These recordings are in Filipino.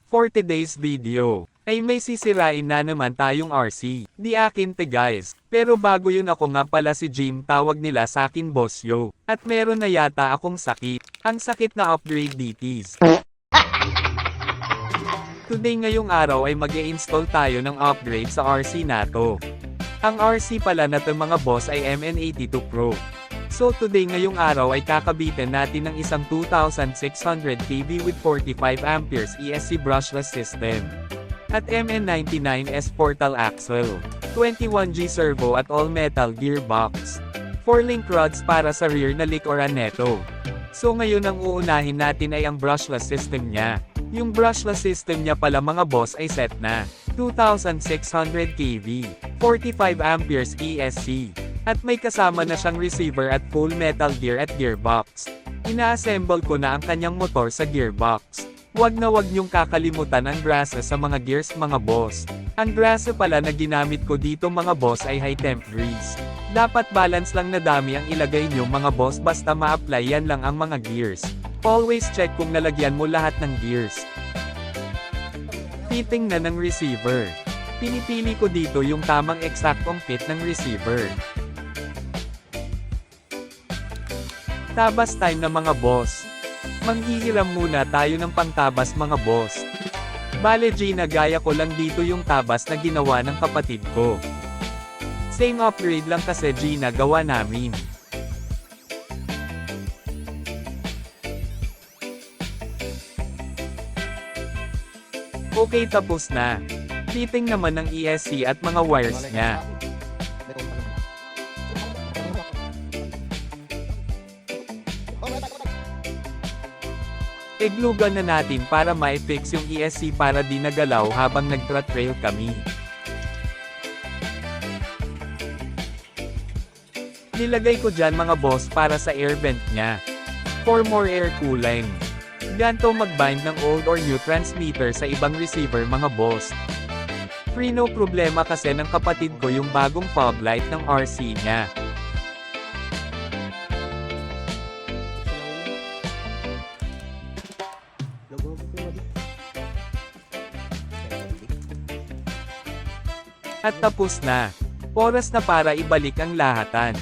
For today's video, ay may sisirain na naman tayong RC. Di akin te guys. Pero bago yun ako nga pala si Jim tawag nila sa akin Boss Yo. At meron na yata akong sakit. Ang sakit na upgrade DTs. Today ngayong araw ay mag-i-install tayo ng upgrade sa RC na to. Ang RC pala na to mga boss ay MN82 Pro. So today ngayong araw ay kakabitin natin ng isang 2600 kV with 45 amperes ESC brushless system. At MN99S portal axle, 21G servo at all-metal gearbox. 4 link rods para sa rear na likuran neto. So ngayon ang uunahin natin ay ang brushless system niya. Yung brushless system niya pala mga boss ay set na 2600 kV, 45 amperes ESC. At may kasama na siyang receiver at full metal gear at gearbox. Ina-assemble ko na ang kanyang motor sa gearbox. Wag na wag niyong kakalimutan ang grasa sa mga gears mga boss. Ang grasa pala na ginamit ko dito mga boss ay high temp grease. Dapat balance lang na dami ang ilagay niyo mga boss basta ma-apply yan lang ang mga gears. Always check kung nalagyan mo lahat ng gears. Fitting na ng receiver. Pinipili ko dito yung tamang eksaktong fit ng receiver. Tabas time na mga boss. Manghihiram muna tayo ng pangtabas mga boss. Bale Gina gaya ko lang dito yung tabas na ginawa ng kapatid ko. Same upgrade lang kasi Gina gawa namin. Okay tapos na. Fitting naman ng ESC at mga wires niya. Iglugan na natin para ma-fix yung ESC para di nagalaw habang nagtra-trail kami. Nilagay ko dyan mga boss para sa air vent niya. For more air cooling. Ganto mag-bind ng old or new transmitter sa ibang receiver mga boss. Free no problema kasi ng kapatid ko yung bagong fog light ng RC niya. At tapos na. Oras na para ibalik ang lahatan.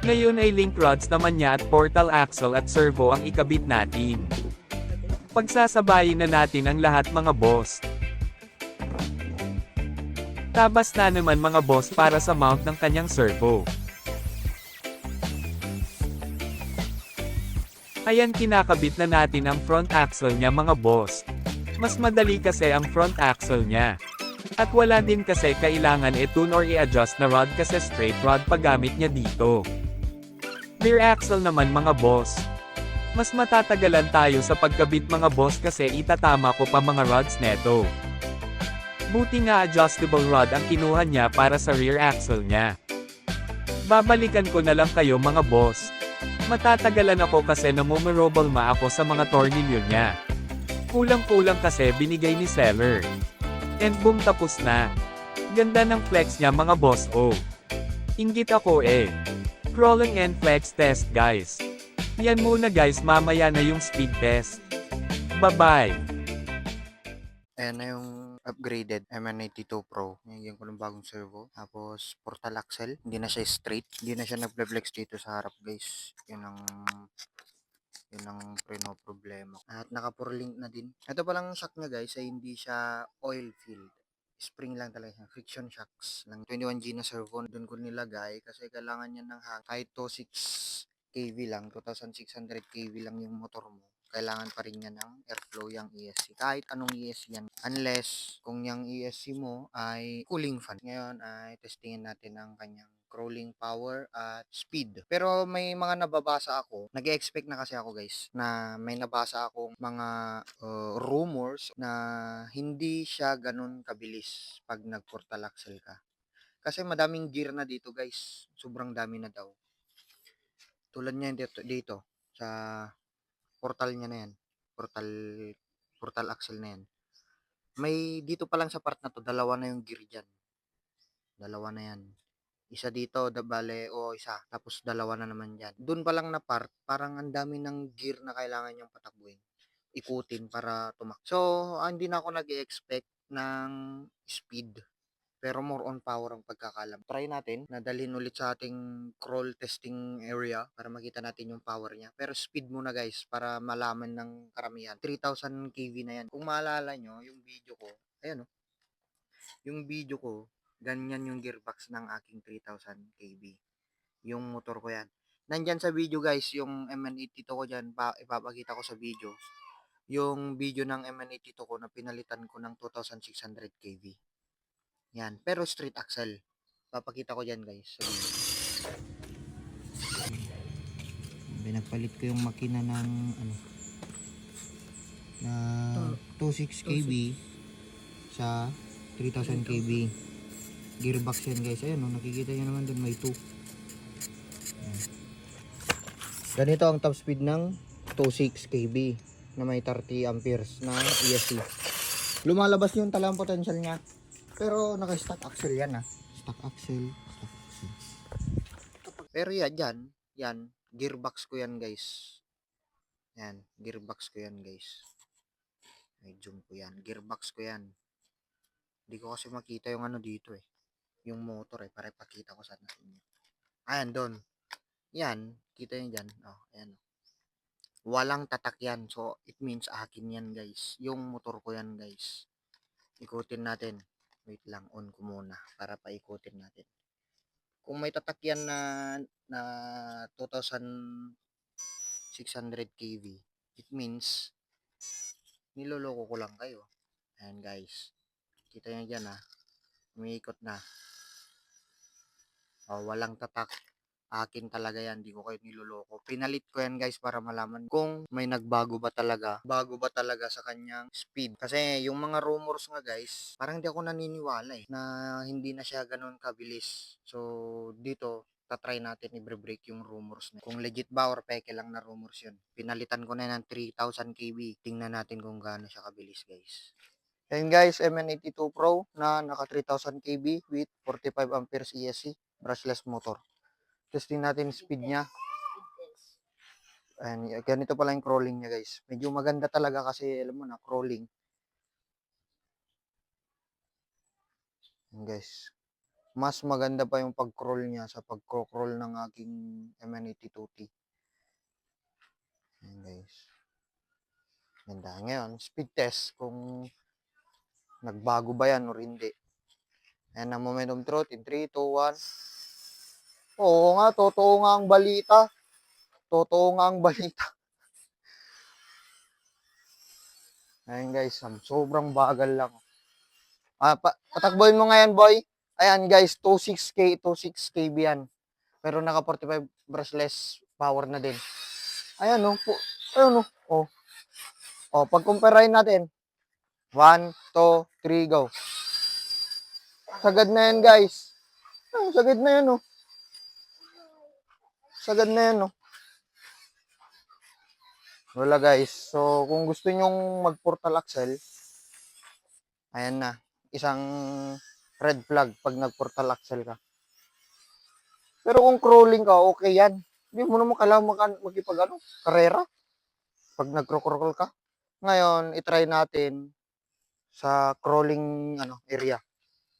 Ngayon ay link rods naman niya at portal axle at servo ang ikabit natin. Pagsasabayin na natin ang lahat mga boss. Tabas na naman mga boss para sa mount ng kanyang servo. Ayan kinakabit na natin ang front axle niya mga boss. Mas madali kasi ang front axle niya. At wala din kasi kailangan i-tune or i-adjust na rod kasi straight rod paggamit niya dito. Rear axle naman mga boss. Mas matatagalan tayo sa pagkabit mga boss kasi itatama ko pa mga rods neto. Buti nga adjustable rod ang kinuha niya para sa rear axle niya. Babalikan ko na lang kayo mga boss. Matatagalan ako kasi namumurobal ma ako sa mga tornilyo niya. Kulang-kulang kasi binigay ni seller. And boom tapos na. Ganda ng flex niya mga boss oh. Inggit ako eh. Crawling and flex test guys. Yan muna guys mamaya na yung speed test. Bye-bye. Ayan na yung upgraded MN82 Pro. Nagyan ko ng bagong servo. Tapos portal axle. Hindi na siya straight. Hindi na siya nag-flex dito sa harap guys. Yun ang no problema. At naka-4 link na din. Ito palang shock niya guys ay hindi siya oil filled. Spring lang talaga. Friction shocks ng 21G na servo. Doon ko nilagay kasi kailangan niya ng hang. Kahit to 6 kV lang, 2600 kV lang yung motor mo. Kailangan pa rin niya ng airflow yung ESC. Kahit anong ESC yan. Unless kung yung ESC mo ay cooling fan. Ngayon ay testingin natin ang kanyang crawling power at speed. Pero may mga nababasa ako, nag-expect na kasi ako guys, na may nabasa akong mga rumors na hindi siya ganun kabilis pag nag-portal axle ka. Kasi madaming gear na dito guys, sobrang dami na daw. Tulad niya dito sa portal niya na yan, portal axle na yan. May dito pa lang sa part na 'to, dalawa na yung gear diyan. Dalawa na 'yan. Isa dito, bale o isa, tapos dalawa na naman diyan. Dun pa lang na part, parang ang dami ng gear na kailangan niyang patakbuhin, ikutin para So, hindi na ako nag-e-expect ng speed. Pero more on power ang pagkakalam. Try natin na dalhin ulit sa ating crawl testing area para makita natin yung power niya. Pero speed muna guys para malaman ng karamihan. 3,000 kV na yan. Kung maalala nyo, yung video ko, ayan o, yung video ko, ganyan yung gearbox ng aking 3,000 kV. Yung motor ko yan. Nandyan sa video guys, yung MN82 ko dyan, ipapakita ko sa video. Yung video ng MN82 ko na pinalitan ko ng 2,600 kV. Yan, pero straight axle. Papakita ko dyan guys sa video. Pinagpalit ko yung makina ng na 26 kV sa 3000 kV. Gearbox yan guys. Ayun, nakikita nyo naman dun may 2. Ganito ang top speed ng 26 kV na may 30 amperes na ESC. Lumalabas yung talang potential niya. Pero naka-stock axle yan Stock axle. Pero yan, gearbox ko yan guys. Yan, gearbox ko yan guys. May zoom ko yan. Gearbox ko yan. Hindi ko kasi makita yung dito yung motor para ipakita ko sana sa inyo. Ayan, doon. Yan, kita nyo dyan. Oh, ayan. Walang tatak yan. So, it means akin yan guys. Yung motor ko yan guys. Ikutin natin. Wait lang, on ko muna para paikutin natin. Kung may tatak yan na 2,600 kV, it means niloloko ko lang kayo. Ayan guys. Kita nyo dyan umiikot na. Oh, walang tatak. Akin talaga yan, di ko kayo niloloko. Pinalit ko yan guys para malaman kung may nagbago ba talaga. Bago ba talaga sa kanyang speed. Kasi yung mga rumors nga guys, parang di ako naniniwala na hindi na siya ganun kabilis. So dito, tatry natin i-break yung rumors na. Kung legit ba or peke lang na rumors yun. Pinalitan ko na ng 3,000 kV. Tingnan natin kung gaano siya kabilis guys. Ayan guys, MN82 Pro na naka 3,000 kV with 45 amperes ESC brushless motor. Testing natin speed niya. Ayan, ganito pala yung crawling niya guys. Medyo maganda talaga kasi alam mo na, crawling. Ayan guys. Mas maganda pa yung pag-crawl niya sa pag-crawl ng aking MN82T. Ayan guys. Ganda. Ngayon, speed test kung nagbago ba yan or hindi. Ayan ang momentum truth in 3, 2, 1. Oo nga, totoo nga ang balita. Totoo nga ang balita. Ayan guys, sobrang bagal lang. Patakbuhin mo nga yan, boy. Ayan guys, 26 kV yan. Pero naka 45 brushless power na din. Ayan Ayan oh. Oh, pag-comparain natin. 1, 2, 3, go. Sagad na yan guys. Sagad na yan Sagad na yan Wala guys. So, kung gusto nyong mag-portal axle, ayan na. Isang red flag pag nag-portal axle ka. Pero kung crawling ka, okay yan. Hindi mo naman kailangan karera. Pag nag-crawl ka. Ngayon, itry natin sa crawling area.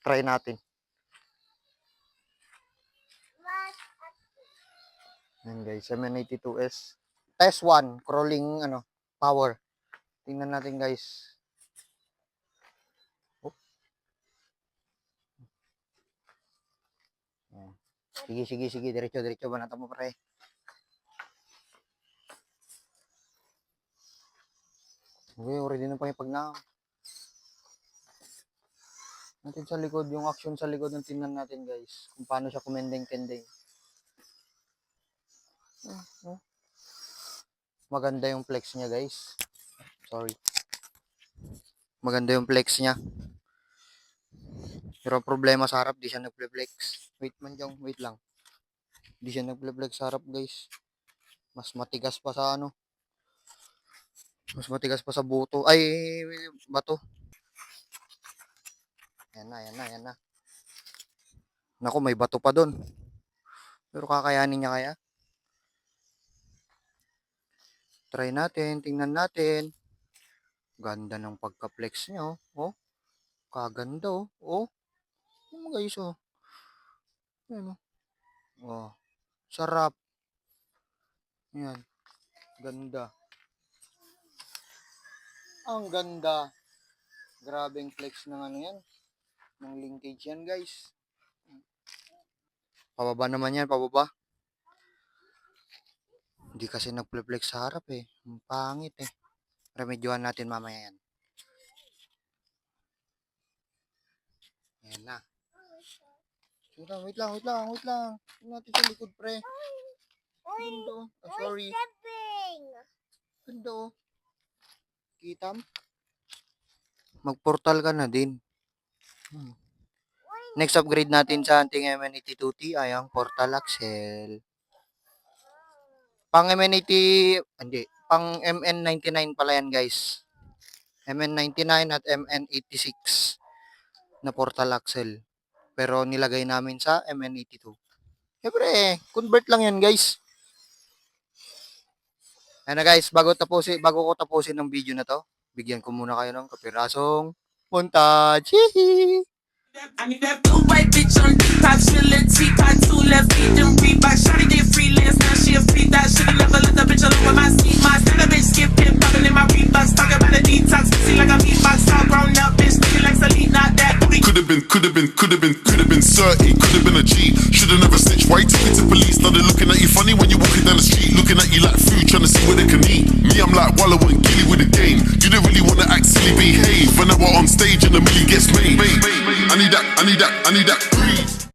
Try natin. Ayan guys, MN82S. Test 1, crawling power. Tingnan natin guys. Oh. Sige. Diretso. Banata mo pre. Okay, already na pangipagna. Natin sa likod, yung action sa likod ng tingnan natin guys. Kung paano siya kumendeng-kendeng. Maganda yung flex niya guys. Sorry. Maganda yung flex niya. Pero problema sa harap, di siya nagple-flex. Wait lang. Di siya nagple-flex sa harap guys. Mas matigas pa sa Mas matigas pa sa buto. Ay, bato. Yan na. Naku, may bato pa doon. Pero kakayanin niya kaya? Try natin, tingnan natin. Ganda ng pagka-flex niya, oh. Oh, kaganda, oh. Oh, ano guys, oh. Ayan, oh. Oh, sarap. Yan, ganda. Ang ganda. Grabeng flex ng ano yan. Ng linkage yan, guys. Pababa naman yan, pababa. Hindi kasi nagple-flex sa harap eh. Ang pangit eh. Remedyohan natin mamaya yan. Ayan na. Wait lang. Tingnan natin sa likod, pre. Ganda, oh. Ah, sorry. Ganda, oh. Kita mo? Mag-portal ka na din. Next upgrade natin sa ating MN82Ti ay ang portal axle. Pang MN99 pala yan, guys. MN99 at MN86 na portal axle. Pero nilagay namin sa MN82. Siyempre, convert lang yan, guys. Ayan na, guys, bago ko tapusin ng video na to, bigyan ko muna kayo ng kapirasong montage. Hihi! I need that blue white bitch on TikTok, chillin' T-Pot, 2 left feet, them Reebok. Shawty did freelance, now she a free that. Should've never let the bitch alone with my seat. My stand bitch skip him, poppin' in my Reeboks, talking about a detox, see like a meatbox, all grown up, bitch, looking like Celine, not that booty. Could've been 30, could've been a G. Should've never snitched. Why you take it to police? Now they're looking at you funny when you're walking down the street, looking at you like food, trying to see what they can eat. Me, I'm like Wallow and Gilly with the game. You don't really wanna act silly, behave. When I was on stage and the milli gets made. I need that.